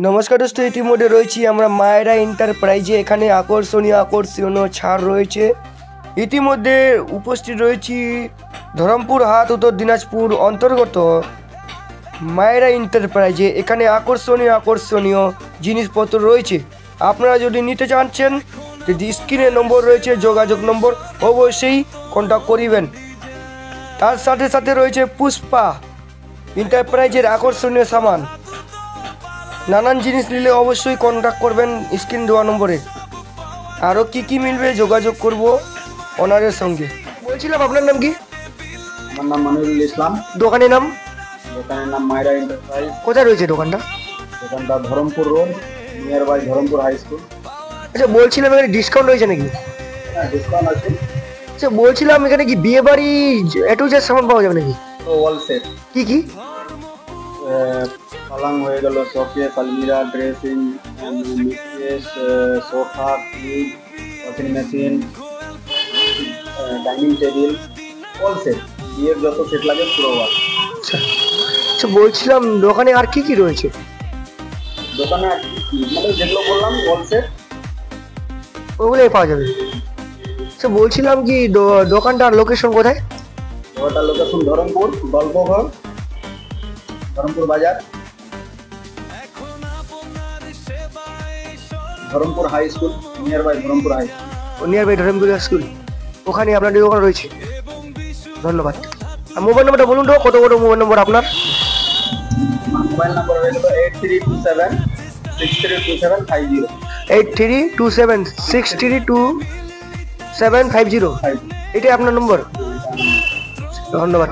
নমস্কার দোস্ত, ইতিমধ্যে রয়েছি আমরা মায়েরা এন্টারপ্রাইজে। এখানে আকর্ষণীয় ছাড় রয়েছে। ইতিমধ্যে উপস্থিত রয়েছি ধরমপুর হাট, উত্তর দিনাজপুর অন্তর্গত মায়েরা এন্টারপ্রাইজে। এখানে আকর্ষণীয় জিনিসপত্র রয়েছে। আপনারা যদি নিতে চাচ্ছেন, যদি স্ক্রিনে নম্বর রয়েছে, যোগাযোগ নম্বর, অবশ্যই কন্ট্যাক্ট করিবেন। তার সাথে সাথে রয়েছে পুষ্পা এন্টারপ্রাইজের আকর্ষণীয় সামান। নানান জিনিস নিলে অবশ্যই কন্ট্যাক্ট করবেন স্ক্রিন দেওয়া নম্বরে। আরও কি মিলবে যোগাযোগ করব ওনারের সঙ্গে। বলছিলাম আপনার নাম কি? আমার নাম মনিরুল ইসলাম। দোকানের নাম? দোকানের নাম মায়েরা এন্টারপ্রাইজ। কোথায় রয়েছে দোকানটা? দোকানটা Dharampur road, near by Dharampur high school. আচ্ছা, বলছিলাম এখানে ডিসকাউন্ট রয়েছে নাকি? হ্যাঁ, ডিসকাউন্ট আছে। আচ্ছা, বলছিলাম এখানে কি বিয়ে বাড়ি এটু যে সামান পাওয়া যাবে নাকি? তো অল সেট কি? পালাং হয়ে গেল, শোকেস, আলমিরা, dressing, mattress, sofa, fridge, washing machine, dining table, all set. বিয়ের যত সেট লাগে পুরো ওয়াল। আচ্ছা, বলছিলাম দোকানে আর কি রয়েছে? দোকানে মানে যেগুলো বললাম অল সেট, ওগুলোই পাওয়া যাবে। আচ্ছা, বলছিলাম কি দোকানটার লোকেশন কোথায়? ওটার location Dharampur Galpoghar, Dharampur Bazar, Dharampur high school, near by Dharampur high school. Near by Dharampur school, ওখানে আপনার দোকান রয়েছে। ধন্যবাদ। আর মোবাইল নম্বরটা বলুন তো, কত মোবাইল নম্বর আপনার? মোবাইল নাম্বার হয়ে গেল 8327632750। 8327632750। এটাই আপনার নম্বর? ধন্যবাদ।